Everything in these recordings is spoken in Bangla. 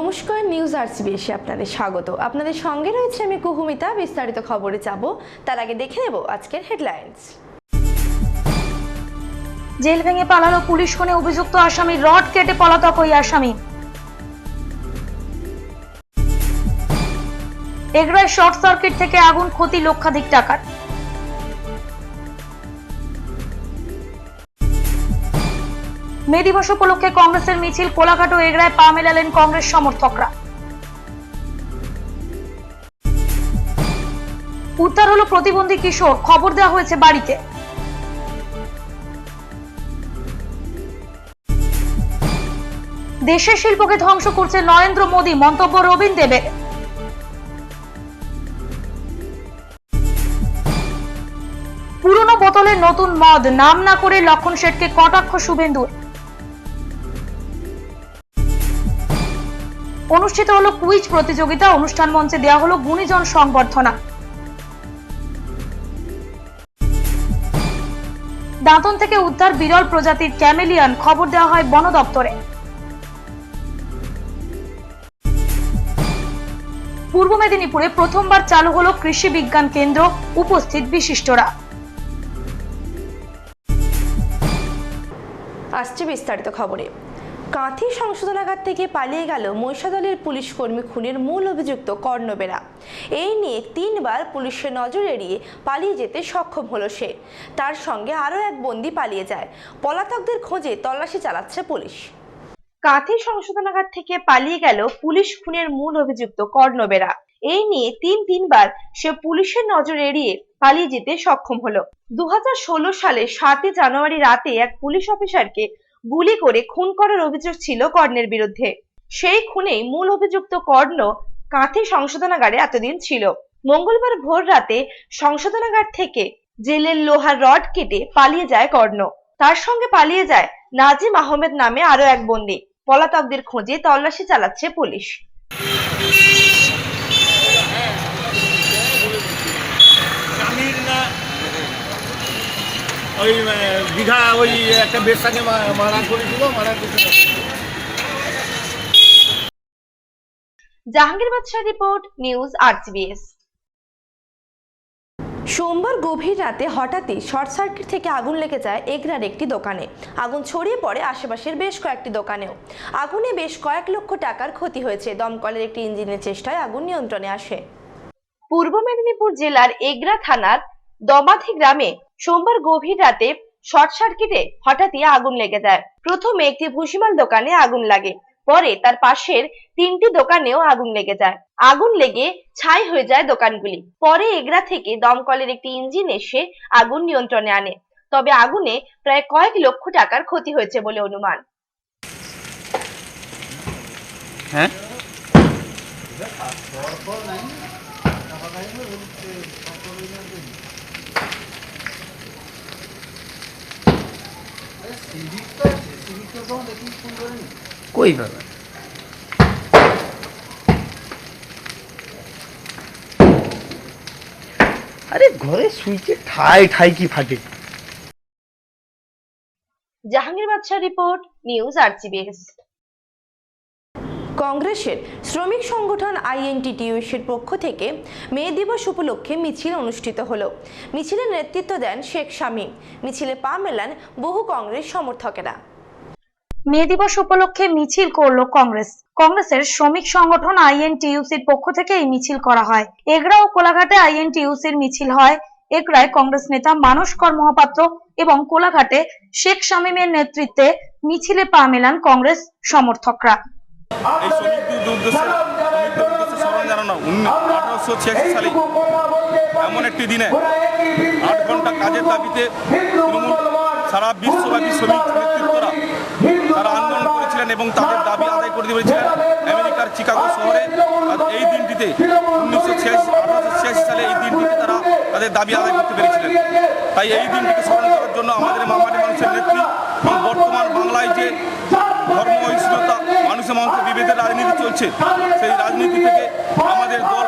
নমস্কার, নিউজ আরসিবিএসে আপনাদের স্বাগত। আপনাদের সঙ্গে রয়েছে আমি কুহুমিতা। বিস্তারিত খবরে যাব, তার আগে দেখে নেব আজকের হেডলাইন্স। জেল ভেঙে পালালো পুলিশ খুনে অভিযুক্ত আসামি, রড কেটে পলাতক ওই আসামি। এগরায় শর্ট সার্কিট থেকে আগুন, ক্ষতি লক্ষাধিক টাকার। মে দিবস উপলক্ষে কংগ্রেসের মিছিল, কোলাঘাট ও এগরায় পা মেলালেন কংগ্রেস সমর্থকরা। উদ্ধার হলো প্রতিবন্ধী কিশোর, খবর দেওয়া হয়েছে বাড়িতে। দেশের শিল্পকে ধ্বংস করছে নরেন্দ্র মোদী, মন্তব্য রবীন দেবের। পুরনো বোতলে নতুন মদ, নাম না করে লক্ষণ শেঠকে কটাক্ষ শুভেন্দুর। অনুষ্ঠিত হলো কুইজ প্রতিযোগিতা, অনুষ্ঠান মঞ্চে দেওয়া হলো গুণীজন সংবর্ধনা। দাঁতন থেকে উদ্ধার বিরল প্রজাতির ক্যামেলিয়ান, খবর দেওয়া হয় বন দপ্তরে। পূর্ব মেদিনীপুরে প্রথমবার চালু হলো কৃষি বিজ্ঞান কেন্দ্র, উপস্থিত বিশিষ্টরা। আসছে বিস্তারিত খবরে। কাঁথি সংশোধনাগার থেকে পালিয়ে গেল মহিষাদলের পুলিশ কর্মী খুনের মূল অভিযুক্ত কর্ণবেরা। এই নিয়ে 3 বার পুলিশের নজর এড়িয়ে পালিয়ে যেতে সক্ষম হলো সে। তার সঙ্গে আরও এক বন্দী পালিয়ে যায়। পলাতকদের খোঁজে তল্লাশি চালাচ্ছে পুলিশ। কাঁথি সংশোধনাগার থেকে পালিয়ে গেল পুলিশ খুনের মূল অভিযুক্ত কর্ণবেরা। এই নিয়ে 3 বার সে পুলিশের নজর এড়িয়ে পালিয়ে যেতে সক্ষম হলো। 2016 সালে 7 জানুয়ারি রাতে এক পুলিশ অফিসারকে গুলি করে খুন করার অভিযোগ ছিল কর্ণের বিরুদ্ধে। সেই খুনেই মূল অভিযুক্ত কর্ণ কাঁথি সংশোধনাগারে এতদিন ছিল। মঙ্গলবার ভোর রাতে সংশোধনাগার থেকে জেলের লোহার রড কেটে পালিয়ে যায় কর্ণ। তার সঙ্গে পালিয়ে যায় নাজিম আহমেদ নামে আরো এক বন্দী। পলাতকদের খোঁজে তল্লাশি চালাচ্ছে পুলিশ। ওই দীঘা ওই একটা বেশাকে মারা করেছিল, জাহাঙ্গীর বাদশাহ রিপোর্ট, নিউজ আরসিবিএস। সোমবার গভীর রাতে হঠাৎই শর্ট সার্কিট থেকে আগুন লেগে যায় এগরার একটি দোকানে। আগুন ছড়িয়ে পড়ে আশেপাশের বেশ কয়েকটি দোকানেও। আগুনে বেশ কয়েক লক্ষ টাকার ক্ষতি হয়েছে। দমকলের একটি ইঞ্জিনের চেষ্টায় আগুন নিয়ন্ত্রণে আসে। পূর্ব মেদিনীপুর জেলার এগরা থানার দমাথি গ্রামে সোমবার গভীর রাতে শর্ট সার্কিটে হঠাৎই আগুন লেগে যায়। প্রথমে একটি ভুসিমাল দোকানে আগুন লাগে, পরে তার পাশের 3টি দোকানেও আগুন লেগে যায়। আগুন লেগে ছাই হয়ে যায় দোকানগুলি। পরে এগরা থেকে দমকলের একটি ইঞ্জিন এসে আগুন নিয়ন্ত্রণে আনে। তবে আগুনে প্রায় কয়েক লক্ষ টাকার ক্ষতি হয়েছে বলে অনুমান। কই ভাবে আরে ঘরে সুইচে ঠাই ঠাই কি ফাটে। জাহাঙ্গীর বাদশাহ রিপোর্ট, নিউজ আরসিবিএস। কংগ্রেসের শ্রমিক সংগঠন আইএনটিটিইউসির পক্ষ থেকে মে দিবস উপলক্ষে মিছিল অনুষ্ঠিত হলো। মিছিলের নেতৃত্ব দেন শেখ শামীম। মিছিলে পা মেলান বহু কংগ্রেস সমর্থকেরা। মে দিবস উপলক্ষে মিছিল করলো কংগ্রেসের শ্রমিক সংগঠন আইএনটিইউসির পক্ষ থেকে এই মিছিল করা হয়। এগরা ও কোলাঘাটে আইএনটিইউসির মিছিল হয়। এগরায় কংগ্রেস নেতা মানস কর মহাপাত্র এবং কোলাঘাটে শেখ শামীমের নেতৃত্বে মিছিলে পা মেলান কংগ্রেস সমর্থকরা। এই শ্রমিকদের উদ্দেশ্যে স্মরণ জানানো 1886 সালে এমন একটি দিনে 8 ঘন্টা কাজের দাবিতে তৃণমূল সারা বিশ্বব্যাপী শ্রমিক নেতৃত্বরা তারা আন্দোলন করেছিলেন এবং তাদের দাবি আদায় করতে পেরেছিলেন আমেরিকার চিকাগো শহরে। এই দিনটিতে 1886 সালে এই দিনটিতে তারা তাদের দাবি আদায় করতে পেরেছিলেন। তাই এই দিনটিকে স্মরণ করার জন্য আমাদের মামাটি মানুষের নেত্রী এবং বর্তমান বাংলায় যে ধর্ম ঐক্যতা মানুষের মানুষের বিভেদের রাজনীতি চলছে, সেই রাজনীতি থেকে আমাদের দল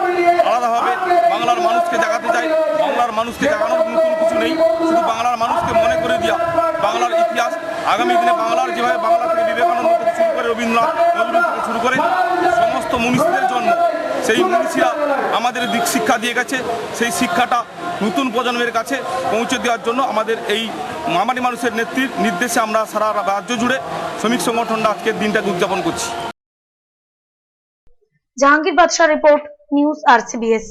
আলাদাভাবে বাংলার মানুষকে জাগাতে চায়। বাংলার মানুষকে জাগানোর নতুন কিছু নেই, শুধু বাংলার মানুষকে মনে করে দেওয়া বাংলার ইতিহাস। আগামী দিনে বাংলার যেভাবে বাংলা থেকে বিবেকানন্দ থেকে শুরু করে রবীন্দ্রনাথ নজরুল থেকে শুরু করে সমস্ত মনীষীদের জন্ম। সেই মনীষীরা আমাদের দিক শিক্ষা দিয়ে গেছে, সেই শিক্ষাটা নতুন প্রজন্মের কাছে পৌঁছে দেওয়ার জন্য আমাদের এই মামাটি মানুষের নির্দেশে আমরা সারা রাজ্য জুড়ে শ্রমিক সংগঠনটা আজকের দিনটাকে উদযাপন করছি। জাহাঙ্গীর বাদশাহ রিপোর্ট, নিউজ RCBS।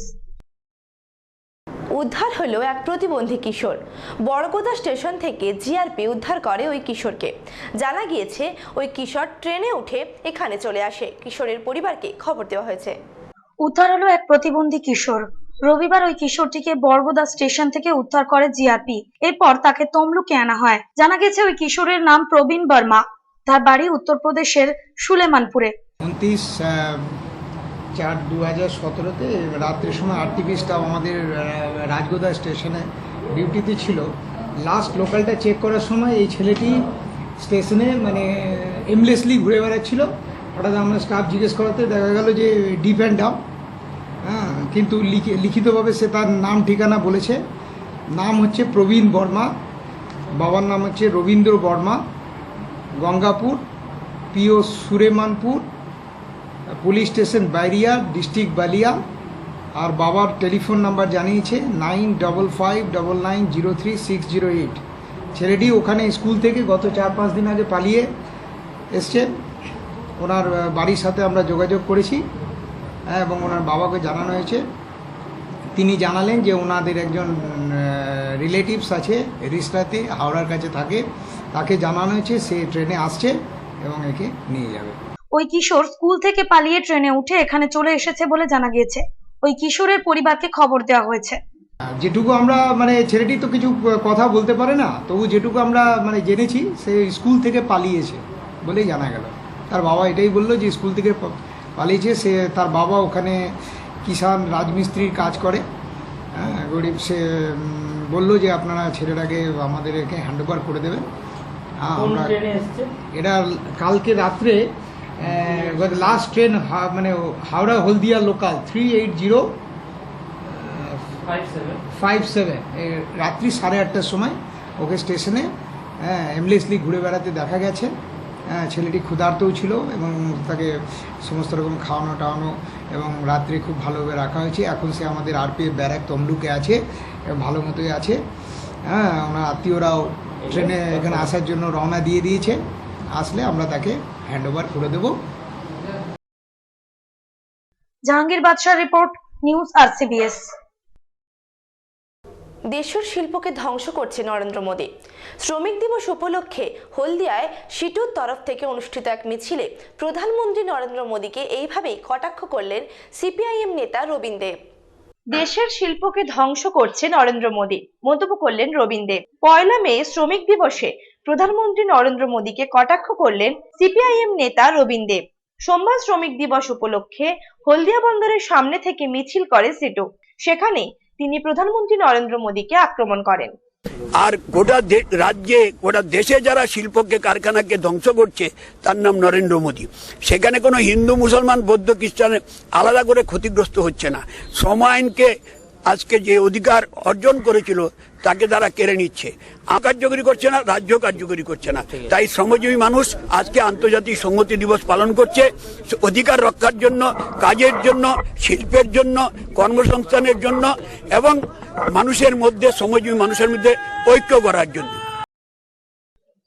উদ্ধার হলো এক প্রতিবন্ধী কিশোর। বড়গোদা স্টেশন থেকে জিআরপি উদ্ধার করে ওই কিশোরকে। জানা গিয়েছে ওই কিশোর ট্রেনে উঠে এখানে চলে আসে। কিশোরের পরিবারকে খবর দেওয়া হয়েছে। উদ্ধার হলো এক প্রতিবন্ধী কিশোর। রবিবার ওই কিশোরটিকে বড়গোদা স্টেশন থেকে উদ্ধার করে জিআরপি। এরপর তাকে তমলুকে আনা হয়। জানা গেছে ওই কিশোরের নাম প্রবীণ বর্মা। তার বাড়ি উত্তরপ্রদেশের সুলেমানপুরে। 29/4/2017 রাত্রের সময় আরটিপি স্টাফ আমাদের রাজগোদা স্টেশনে ডিউটিতে ছিল। লাস্ট লোকালটা চেক করার সময় এই ছেলেটি স্টেশনে মানে এমলেসলি ঘুরে বেড়াচ্ছিল। হঠাৎ আমরা স্টাফ জিজ্ঞেস করাতে দেখা গেল যে ডিপ অ্যান্ড ডাউন। হ্যাঁ, কিন্তু লিখিতভাবে সে তার নাম ঠিকানা বলেছে। নাম হচ্ছে প্রবীণ বর্মা, বাবার নাম হচ্ছে রবীন্দ্র বর্মা, গঙ্গাপুর, পিও সুলেমানপুর, পুলিশ স্টেশন বাইরিয়া, ডিস্ট্রিক্ট বালিয়া। আর বাবার টেলিফোন নাম্বার জানিয়েছে 955599030608। ছেলেটি ওখানে স্কুল থেকে গত 4-5 দিন আগে পালিয়ে এসছে। ওনার বাড়ির সাথে আমরা যোগাযোগ করেছি এবং ওনার বাবাকে জানানো হয়েছে। তিনি জানালেন যে ওনাদের একজন রিলেটিভস আছে রিস্টাতে, হাওড়ার কাছে থাকে। তাকে জানানো হয়েছে সে ট্রেনে আসছে এবং একে নিয়ে যাবে। ওই কিশোর স্কুল থেকে পালিয়ে ট্রেনে উঠে এখানে চলে এসেছে বলে জানা গিয়েছে। ওই কিশোরের পরিবারকে খবর দেওয়া হয়েছে। যেটুকু আমরা মানে ছেলেটি তো কিছু কথা বলতে পারে না, তবু যেটুকু আমরা মানে জেনেছি সে স্কুল থেকে পালিয়েছে বলেই জানা গেল। তার বাবা এটাই বললো যে স্কুল থেকে পালিয়েছে। সে তার বাবা ওখানে কিষাণ রাজমিস্ত্রির কাজ করে। গরিব। সে বললো যে আপনারা ছেলেটাকে আমাদেরকে হ্যান্ডওভার করে দেবেন। আমরা এটা কালকে রাত্রে লাস্ট ট্রেন মানে হাওড়া হলদিয়া লোকাল 38057 রাত্রি 8:30টার সময় ওকে স্টেশনে এমলেসলি ঘুরে বেড়াতে দেখা গেছে। ছেলেটি ক্ষুধার্তও ছিল এবং তাকে সমস্ত রকম খাওয়ানো টাওয়ানো এবং রাত্রে খুব ভালোভাবে রাখা হয়েছে। এখন সে আমাদের আরপিএফ ব্যারাক তমলুকে আছে, ভালো মতোই আছে। ওনার আত্মীয়রাও ট্রেনে এখানে আসার জন্য রওনা দিয়ে দিয়েছে। আসলে আমরা তাকে হ্যান্ডওভার করে দেব। জাহাঙ্গীর বাদশাহ রিপোর্ট, নিউজ RCBS। দেশের শিল্পকে ধ্বংস করছে নরেন্দ্র মোদী। শ্রমিক দিবস উপলক্ষে হলদিয়ায় সিটুর তরফ থেকে অনুষ্ঠিত এক মিছিলে প্রধানমন্ত্রী নরেন্দ্র মোদীকে এইভাবেই কটাক্ষ করলেন সিপিআইএম নেতা রবীন দেব। দেশের শিল্পকে ধ্বংস করছে নরেন্দ্র মোদী, মন্তব্য করলেন রবীন দেব। 1 মে শ্রমিক দিবসে প্রধানমন্ত্রী নরেন্দ্র মোদীকে কটাক্ষ করলেন সিপিআইএম নেতা রবীন দেব। সোমবার শ্রমিক দিবস উপলক্ষে হলদিয়া বন্দরের সামনে থেকে মিছিল করে সিটু। সেখানে তিনি প্রধানমন্ত্রী নরেন্দ্র মোদীকে আক্রমণ করেন। আর গোটা রাজ্যে গোটা দেশে যারা শিল্পকে কারখানাকে ধ্বংস করছে তার নাম নরেন্দ্র মোদী। সেখানে কোনো হিন্দু মুসলমান বৌদ্ধ খ্রিস্টান আলাদা করে ক্ষতিগ্রস্ত হচ্ছে না। শ্রম আইনকে আজকে যে অধিকার অর্জন করেছিল তাকে তারা কেড়ে নিচ্ছে। কার্যকরী করছে না, রাজ্য কার্যকরী করছে না। তাই শ্রমজীবী মানুষ আজকে আন্তর্জাতিক সংহতি দিবস পালন করছে অধিকার রক্ষার জন্য, কাজের জন্য, শিল্পের জন্য, কর্মসংস্থানের জন্য এবং মানুষের মধ্যে, শ্রমজীবী মানুষের মধ্যে ঐক্য করার জন্য।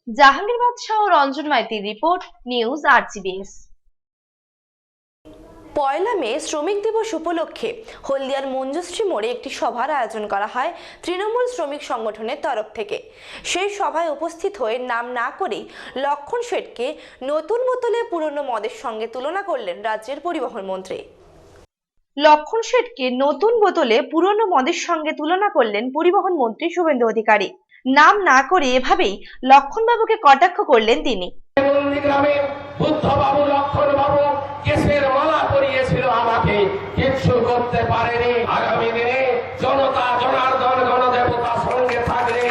জাহাঙ্গীর বাদশাহ ও রঞ্জন মাইতির রিপোর্ট, নিউজ RCBS। 1 মে শ্রমিক দিবস উপলক্ষে হলদিয়ার মঞ্জুশ্রী মোড়ে একটি সভার আয়োজন করা হয় তৃণমূল শ্রমিক সংগঠনের তরফ থেকে। সেই সভায় উপস্থিত হয়ে নাম না করেই লক্ষণ শেঠকে নতুন বোতলে পুরনো মদের সঙ্গে তুলনা করলেন রাজ্যের পরিবহন মন্ত্রী। লক্ষণ শেঠকে নতুন বোতলে পুরনো মদের সঙ্গে তুলনা করলেন পরিবহন মন্ত্রী শুভেন্দু অধিকারী। নাম না করে এভাবেই লক্ষণবাবুকে কটাক্ষ করলেন তিনি। বুদ্ধবাবু, লক্ষণবাবু কেসের মালা পরিয়েছিল আমাকে, কিচ্ছু করতে পারেনি। আগামী দিনে জনতা জনার্দন গণদেবতা সঙ্গে থাকলে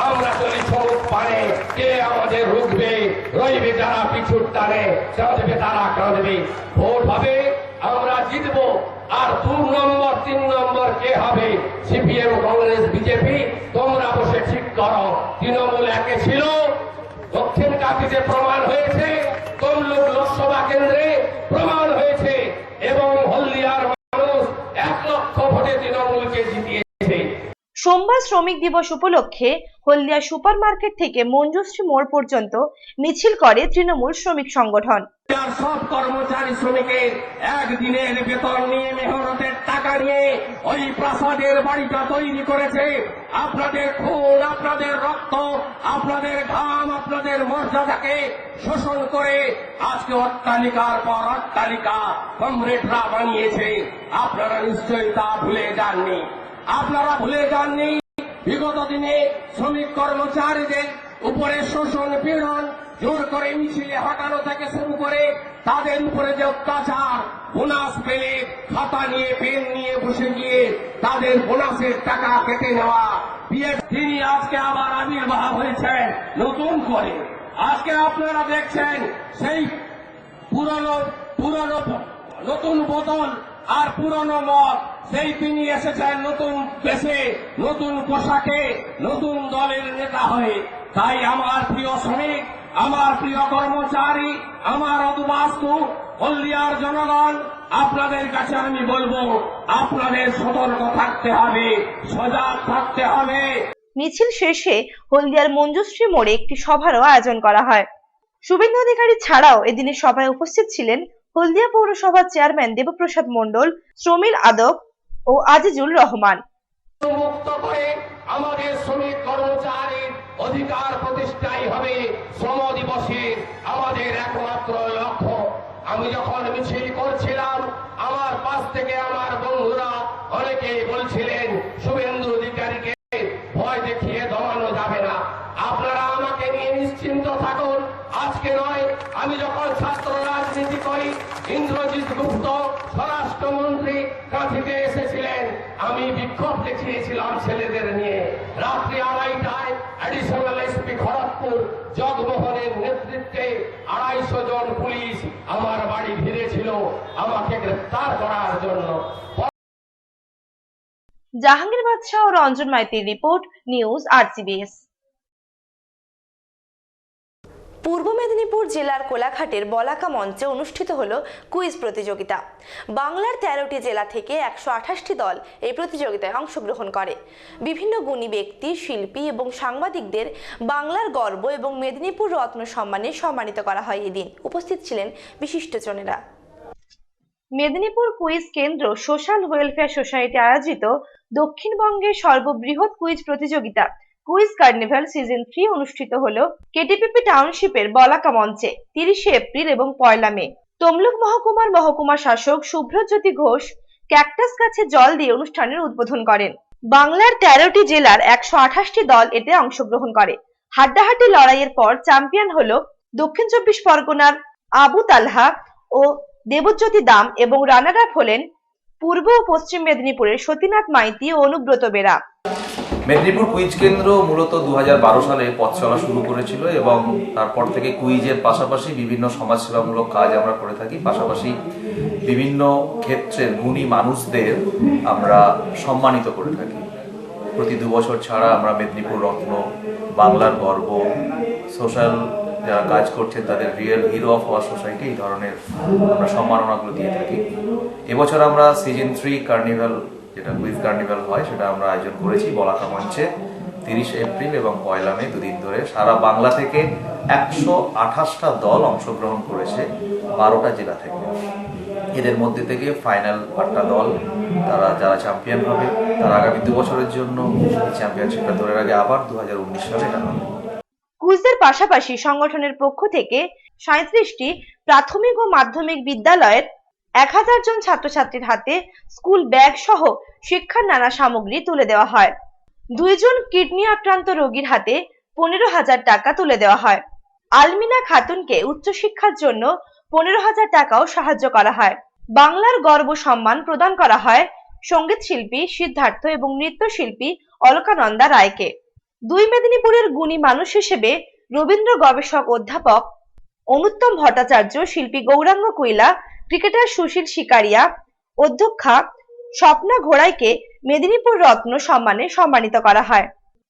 আমরা চলি সবুজ পারে। কে আমাদের রুখবে? রইবে যারা পিছুর টানে, কাঁদবে তারা কাঁদবে। ভোট হবে, আমরা জিতবো। আর 2 নম্বর 3 নম্বর কে হবে? CPM, Congress, BJP. তোমরা বসে ঠিক করো। তৃণমূল একে ছিল, দক্ষিণ কাশীতে প্রমাণ হয়েছে, তমলুক লোকসভা কেন্দ্রে প্রমাণ হয়েছে। সোমবার শ্রমিক দিবস উপলক্ষে হলদিয়া সুপার মার্কেট থেকে মঞ্জুশ্রী মোড় পর্যন্ত মিছিল করে তৃণমূল শ্রমিক সংগঠন। আর সব কর্মচারী শ্রমিকের একদিনের বেতন নিয়ে মেহনতের টাকা নিয়ে ওই প্রাসাদের বাড়িটা তৈরি করেছে। আপনাদের খুন, আপনাদের রক্ত, আপনাদের ঘাম, আপনাদের মর্যাদাকে শোষণ করে আজকে অট্টালিকার পর অট্টালিকা কমরেডরা বানিয়েছে। আপনারা নিশ্চয়ই তা ভুলে যাননি। আপনারা ভুলে যাননি বিগত দিনে শ্রমিক কর্মচারীদের উপরে শোষণ, পীড়ন, জোর করে মিছিলে হটানো থেকে শুরু করে তাদের উপরে যে অত্যাচার, বোনাস পেলে খাতা নিয়ে পেন নিয়ে বসে গিয়ে তাদের বোনাসের টাকা কেটে নেওয়া, তিনি আজকে আবার আবির্ভাব হয়েছেন নতুন করে। আজকে আপনারা দেখছেন সেই পুরনো নতুন বোতল আর পুরনো মদ, সেই তিনি এসেছেন নতুন বেশে, নতুন পোশাকে, নতুন দলের নেতা হয়ে। তাই আমার প্রিয় শ্রমিক, আমার প্রিয় কর্মচারী, আমার অদুবাস্তু হলদিয়ার জনগণ, আপনাদের কাছে আমি বলবো, আপনাদের সতর্ক থাকতে হবে, সজাগ থাকতে হবে। মিছিল শেষে হলদিয়ার মঞ্জুশ্রী মোড়ে একটি সভারও আয়োজন করা হয়। শুভেন্দু অধিকারী ছাড়াও এদিনের সভায় উপস্থিত ছিলেন হলদিয়া পৌরসভার চেয়ারম্যান দেবপ্রসাদ মণ্ডল, শ্রমিল আদক ও আজিজুল রহমান। মুক্ত করে আমাদের শ্রমিক কর্মচারীর অধিকার প্রতিষ্ঠাই হবে শ্রম দিবসের আমাদের একমাত্র লক্ষ্য। আমি যখন মিছিল করছিলাম, আমার পাশ থেকে আমার বন্ধুরা অনেকেই বলছিলেন শুভেন্দু অধিকারীকে ভয় দেখিয়ে দমানো যাবে না। আপনারা আমাকে নিয়ে নিশ্চিন্ত থাকুন। আজকে নয়, আমি যখন ছাত্র রাজনীতি করি, ইন্দ্রজিৎ গুপ্ত স্বরাষ্ট্রমন্ত্রী কাঁথিতে এসেছিলেন, আমি বিক্ষোভ দেখিয়েছিলাম ছেলেদের নিয়ে। রাত্রি 2:30টায় অ্যাডিশনাল এসপি খড়গপুর জগমোহনের নেতৃত্বে 250 জন পুলিশ আমার বাড়ি ঘিরেছিল আমাকে গ্রেফতার করার জন্য। জাহাঙ্গীর বাদশাহ ও রঞ্জন মাইতির রিপোর্ট, নিউজ RCBS। পূর্ব মেদিনীপুর জেলার কোলাঘাটের বলাকা মঞ্চে অনুষ্ঠিত হলো কুইজ প্রতিযোগিতা। বাংলার 13টি জেলা থেকে 128টি দল এই প্রতিযোগিতায় অংশগ্রহণ করে। বিভিন্ন গুণী ব্যক্তি, শিল্পী এবং সাংবাদিকদের বাংলার গর্ব এবং মেদিনীপুর রত্ন সম্মানে সম্মানিত করা হয়। এদিন উপস্থিত ছিলেন বিশিষ্টজনেরা। মেদিনীপুর কুইজ কেন্দ্র সোশ্যাল ওয়েলফেয়ার সোসাইটি আয়োজিত দক্ষিণবঙ্গের সর্ববৃহৎ কুইজ প্রতিযোগিতা কুইজ কার্নিভাল সিজন 3 অনুষ্ঠিত হলো কেটিপিপি টাউনশিপের বলাকা মঞ্চে 30শে এপ্রিল এবং 1লা মে। তমলুক মহকুমার মহকুমা শাসক শুভ্রজ্যোতি ঘোষ ক্যাকটাস গাছে জল দিয়ে অনুষ্ঠানের উদ্বোধন করেন। বাংলার 13টি জেলার 128টি দল এতে অংশগ্রহণ করে। হাড্ডাহাড্ডি লড়াইয়ের পর চ্যাম্পিয়ন হলো দক্ষিণ 24 পরগনার আবু তালহা ও দেবজ্যোতি দাম এবং রানার আপ হলেন পূর্ব ও পশ্চিম মেদিনীপুরের সতীনাথ মাইতি ও অনুব্রত বেরা। মেদিনীপুর কুইজ কেন্দ্র মূলত 2012 সালে পথ চলা শুরু করেছিল এবং তারপর থেকে কুইজের পাশাপাশি বিভিন্ন সমাজসেবামূলক কাজ আমরা করে থাকি। পাশাপাশি বিভিন্ন ক্ষেত্রের গুণী মানুষদের আমরা সম্মানিত করে থাকি। প্রতি 2 বছর ছাড়া আমরা মেদিনীপুর রত্ন, বাংলার গর্ব, সোশ্যাল যারা কাজ করছেন তাদের real hero of our society, এই ধরনের আমরা সম্মাননাগুলো দিয়ে থাকি। এবছর আমরা সিজন 3 কার্নিভাল, যেটা কুইজ কার্নিভাল হয়, সেটা আমরা আয়োজন করেছি বলাকা মঞ্চে 30 এপ্রিল এবং 1লা মে, 2 দিন ধরে। সারা বাংলা থেকে 128টা দল অংশগ্রহণ করেছে 12টা জেলা থেকে। এদের মধ্যে থেকে ফাইনাল 8টা দল, তারা যারা চ্যাম্পিয়ন হবে তারা আগামী 2 বছরের জন্য চ্যাম্পিয়নশিপটা ধরে রাখে, আবার 2019 সালে এটা হবে। কুইজের পাশাপাশি সংগঠনের পক্ষ থেকে 37টি প্রাথমিক ও মাধ্যমিক বিদ্যালয়ের 1000 জন ছাত্রছাত্রীর হাতে স্কুল ব্যাগ সহ শিক্ষার নানা সামগ্রী তুলে দেওয়া হয়। 2 জন কিডনি আক্রান্ত রোগীর হাতে 15,000 টাকা তুলে দেওয়া হয়। আলমিনা খাতুনকে উচ্চশিক্ষার জন্য 15,000 টাকাও সাহায্য করা হয়। বাংলার গর্ব সম্মান প্রদান করা হয় সঙ্গীত শিল্পী সিদ্ধার্থ এবং নৃত্যশিল্পী অলকানন্দা রায়কে। 2 মেদিনীপুরের গুণী মানুষ হিসেবে রবীন্দ্র গবেষক অধ্যাপক অনুত্তম ভট্টাচার্য, শিল্পী গৌরাঙ্গ কুইলা, ক্রিকেটার সুশীল শিকারিয়া, অধ্যক্ষা স্বপ্না ঘোড়াইকে মেদিনীপুর রত্ন সম্মানে সম্মানিত করা হয়।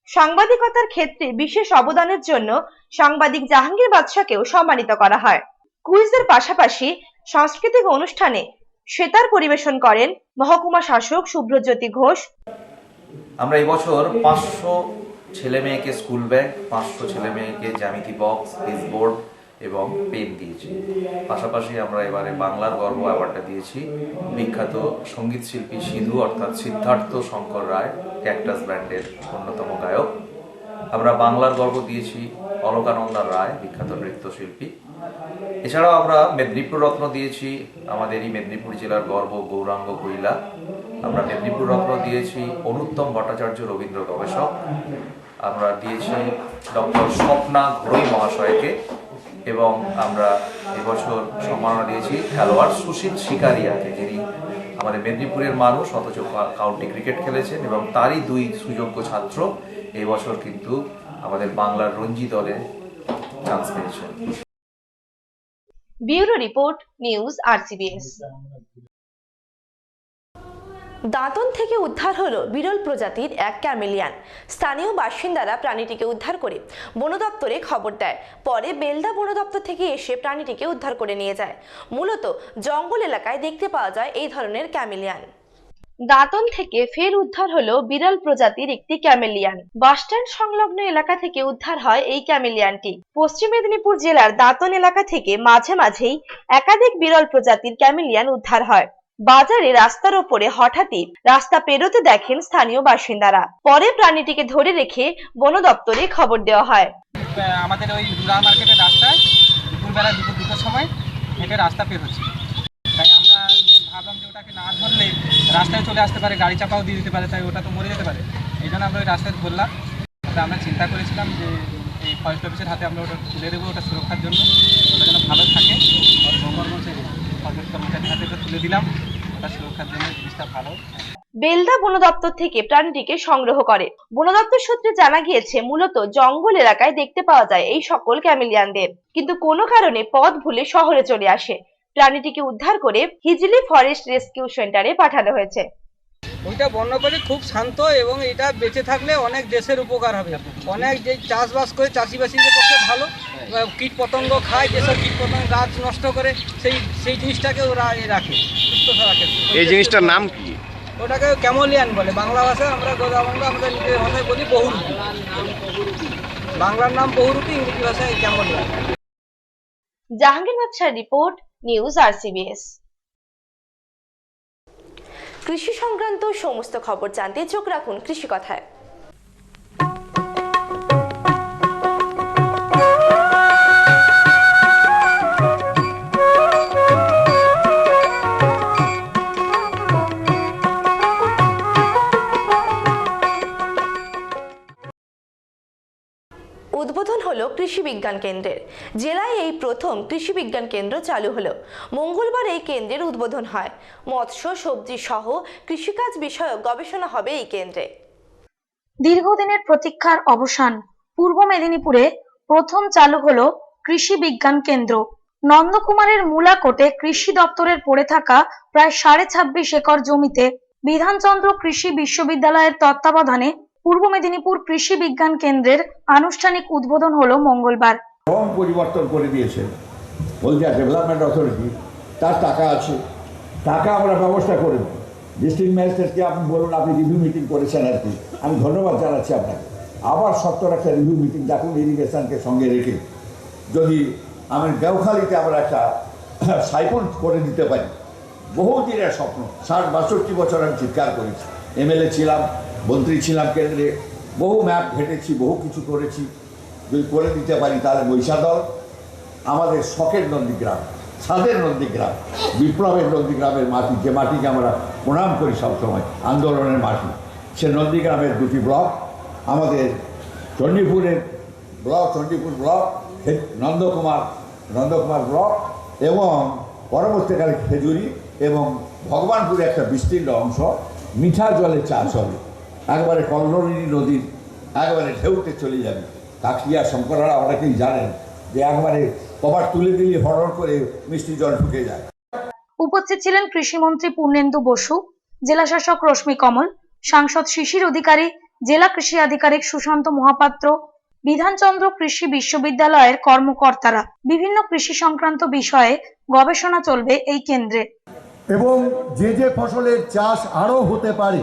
সাংবাদিকতার ক্ষেত্রে বিশেষ অবদানের জন্য সাংবাদিক জাহাঙ্গীর বাদশাকেও সম্মানিত করা হয়। কুইজের পাশাপাশি সাংস্কৃতিক অনুষ্ঠানে সেতার পরিবেশন করেন মহকুমা শাসক শুভ্রজ্যোতি ঘোষ। আমরা এবছর 500 ছেলে মেয়েকে স্কুল ব্যাগ, 500 ছেলে মেয়েকে জ্যামিতি বক্স, পিচবোর্ড এবং পেন দিয়েছি। পাশাপাশি আমরা এবারে বাংলার গর্ব অ্যাওয়ার্ডটা দিয়েছি বিখ্যাত সঙ্গীত শিল্পী সিধু অর্থাৎ সিদ্ধার্থ শঙ্কর রায়, ক্যাকটাস ব্যান্ডের অন্যতম গায়ক। আমরা বাংলার গর্ব দিয়েছি অলকানন্দা রায়, বিখ্যাত নৃত্যশিল্পী। এছাড়াও আমরা মেদিনীপুর রত্ন দিয়েছি আমাদেরই মেদিনীপুর জেলার গর্ব গৌরাঙ্গ কৈলা। আমরা মেদিনীপুর রত্ন দিয়েছি অনুত্তম ভট্টাচার্য, রবীন্দ্র গবেষক। আমরা দিয়েছি ডক্টর স্বপ্না ঘোড়ই মহাশয়কে, এবং আমরা এবছর সম্মাননা দিয়েছি খেলোয়াড় সুশীল শিকারিয়াকে, যিনি আমাদের মেদিনীপুরের মানুষ অথচ কাউন্টি ক্রিকেট খেলেছেন, এবং তারই 2 সুযোগ্য ছাত্র এবছর কিন্তু আমাদের বাংলার রঞ্জি দলে চান্স পেয়েছেন। Bureau report, news RCBS। Dantan থেকে উদ্ধার হলো বিরল প্রজাতির এক ক্যামেলিয়ান। স্থানীয় বাসিন্দারা প্রাণীটিকে উদ্ধার করে বন দপ্তরে খবর দেয়। পরে বেলদা বন দপ্তর থেকে এসে প্রাণীটিকে উদ্ধার করে নিয়ে যায়। মূলত জঙ্গল এলাকায় দেখতে পাওয়া যায় এই ধরনের ক্যামেলিয়ান। দাঁতন থেকে ফের উদ্ধার হলো বিরল প্রজাতির একটি ক্যামেলিয়ান। বাসস্ট্যান্ড সংলগ্ন এলাকা থেকে উদ্ধার হয় এই ক্যামেলিয়ানটি। পশ্চিম মেদিনীপুর জেলার দাঁতন এলাকা থেকে মাঝে মাঝেই একাধিক বিরল প্রজাতির ক্যামেলিয়ান উদ্ধার হয়। বাজারে রাস্তার ওপরে হঠাৎই রাস্তা পেরোতে দেখেন স্থানীয় বাসিন্দারা। পরে প্রাণীটিকে ধরে রেখে বন দপ্তরে খবর দেওয়া হয়। আমাদের ওই রুরাল মার্কেটের রাস্তায় দুপুরবেলা দুটোর সময় হেঁটে রাস্তা পের হচ্ছে, তাই আমরা ভাবলাম যে ওটাকে না ধরলে রাস্তায় চলে আসতে পারে, গাড়ি চাপাও দিয়ে দিতে পারে, তাই ওটা তো মরে যেতে পারে। এই জন্য আমরা ওই রাস্তায় ধরলাম। আমরা চিন্তা করেছিলাম যে এই ফরেস্ট অফিসের হাতে আমরা ওটা তুলে দেবো, ওটা সুরক্ষার জন্য, ওটা যেন ভালো থাকে। আর ফরেস্ট কর্মচারীর হাতে ওটা তুলে দিলাম, ওটা সুরক্ষার জন্য জিনিসটা ভালো। বেলদা বন দপ্তর থেকে প্রাণীটিকে সংগ্রহ করে। বন দপ্তর সূত্রে জানা গিয়েছে, মূলত জঙ্গল এলাকায় দেখতে পাওয়া যায় এই সকল ক্যামেলিয়ানদের, কিন্তু কোনো কারণে পথ ভুলে শহরে চলে আসে। প্রাণীটিকে উদ্ধার করে হিজলি ফরেস্ট রেস্কিউ সেন্টারে পাঠানো হয়েছে। ওইটা বন্যপ্রাণী খুব শান্ত, এবং এটা বেঁচে থাকলে অনেক দেশের উপকার হবে। অনেক যে চাষবাস করে চাষিবাসীদের পক্ষে ভালো, কীট পতঙ্গ খায়, যেসব কীট পতঙ্গ গাছ নষ্ট করে সেই জিনিসটাকে ওরা রাখে, সুস্থ রাখে। এই জিনিসটার নাম কি? ওটাকে ক্যামেলিয়ান বলে বাংলা ভাষায়। আমরা গোদাবঙ্গ আমাদের নিজের ভাষায় বলি বহুরূপী। বাংলার নাম বহুরূপী, ইংরেজি ভাষায় ক্যামেলিয়ান। জাহাঙ্গীর বাদশাহ রিপোর্ট, নিউজ RCBS। কৃষি সংক্রান্ত সমস্ত খবর জানতে চোখ রাখুন কৃষি কথায়। উদ্বোধন হলো কৃষি বিজ্ঞান কেন্দ্রের। জেলায় এই প্রথম কৃষি বিজ্ঞান কেন্দ্র চালু হলো। মঙ্গলবার এই কেন্দ্রের উদ্বোধন হয়। মৎস্য, সবজি সহ কৃষিকাজ বিষয়ক গবেষণা হবে এই কেন্দ্রে। দীর্ঘদিনের প্রতীক্ষার অবসান। পূর্ব মেদিনীপুরে প্রথম চালু হলো কৃষি বিজ্ঞান কেন্দ্র। নন্দকুমারের মূলাকোটে কৃষি দপ্তরের পড়ে থাকা প্রায় 26.5 একর জমিতে বিধানচন্দ্র কৃষি বিশ্ববিদ্যালয়ের তত্ত্বাবধানে পূর্ব মেদিনীপুর কৃষি বিজ্ঞান কেন্দ্রের আনুষ্ঠানিক উদ্বোধন হলো মঙ্গলবার। রং পরিবর্তন করে দিয়েছে হলদিয়া ডেভেলপমেন্ট অথরিটি। তার টাকা আছে, টাকা আমরা ব্যবস্থা করে দেব। ডিস্ট্রিক্ট ম্যাজিস্ট্রেটকে আপনি বলুন, আপনি রিভিউ মিটিং করেছেন আর কি, আমি ধন্যবাদ জানাচ্ছি আপনাকে। আবার সত্তর একটা রিভিউ মিটিং ডাকুন, ইরিগেশনকে সঙ্গে রেখে, যদি আমি দেওখালিতে আমরা একটা সাইফন করে দিতে পারি। বহুদিনের স্বপ্ন, 60-62 বছর আমি চিৎকার করেছি। MLA ছিলাম, মন্ত্রী ছিলাম কেন্দ্রে, বহু ম্যাপ ঘেটেছি, বহু কিছু করেছি। যদি করে দিতে পারি তাহলে বৈশাদল আমাদের শখের নন্দীগ্রাম, ছাদের নন্দীগ্রাম, বিপ্লবের নন্দীগ্রামের মাটি, যে মাটিকে আমরা প্রণাম করি সবসময়, আন্দোলনের মাটি, সে নন্দীগ্রামের 2টি ব্লক, আমাদের চণ্ডীপুরের block, Chandipur block, Nandakumar block, এবং পরবর্তীকালে খেজুরি এবং ভগবানপুরে একটা বিস্তীর্ণ অংশ মিঠা জলে চাষ হবে। একবারে কল্লোলিনী নদীর একবারে ঢেউতে চলে যাবে। কাকলিয়া শঙ্কররা অনেকেই জানেন যে একবারে কভার তুলে দিলে হরর করে মিষ্টি জল ঢুকে যায়। উপস্থিত ছিলেন কৃষিমন্ত্রী পূর্ণেন্দু বসু, জেলা শাসক রশ্মি কমল, সাংসদ শিশির অধিকারী, জেলা কৃষি আধিকারিক সুশান্ত মহাপাত্র, বিধানচন্দ্র কৃষি বিশ্ববিদ্যালয়ের কর্মকর্তারা। বিভিন্ন কৃষি সংক্রান্ত বিষয়ে গবেষণা চলবে এই কেন্দ্রে। এবং যে ফসলের চাষ আরও হতে পারে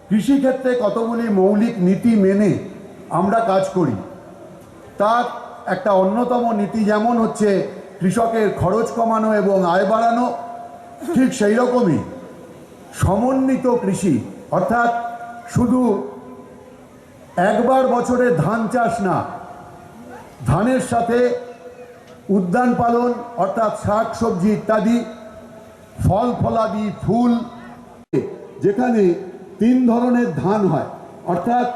কৃষিক্ষেত্রে কতগুলি মৌলিক নীতি মেনে আমরা কাজ করি। তার একটা অন্যতম নীতি যেমন হচ্ছে কৃষকের খরচ কমানো এবং আয় বাড়ানো, ঠিক সেই রকমই সমন্বিত কৃষি, অর্থাৎ শুধু একবার বছরে ধান চাষ না, ধানের সাথে উদ্যান পালন অর্থাৎ শাক সবজি ইত্যাদি, ফল ফলাদি, ফুল, যেখানে 3 ধরনের ধান হয় অর্থাৎ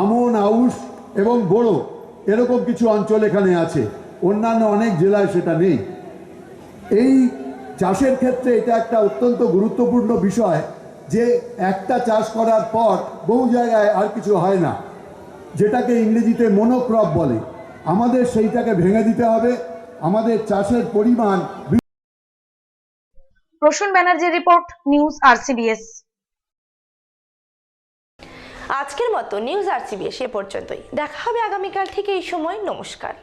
আমন, আউশ এবং বোরো, এরকম কিছু অঞ্চল এখানে আছে, অন্যান্য অনেক জেলায় সেটা নেই। এই চাষের ক্ষেত্রে এটা একটা অত্যন্ত গুরুত্বপূর্ণ বিষয় যে একটা চাষ করার পর বহু জায়গায় আর কিছু হয় না, যেটাকে ইংরেজিতে মনোক্রপ বলে। আমাদের সেইটাকে ভেঙে দিতে হবে। আমাদের চাষের পরিমাণ। প্রসূন ব্যানার্জির রিপোর্ট, নিউজ RCBS। আজকের মতো নিউজ RCBS এ পর্যন্তই। দেখা হবে আগামীকাল ঠিক এই সময়। নমস্কার।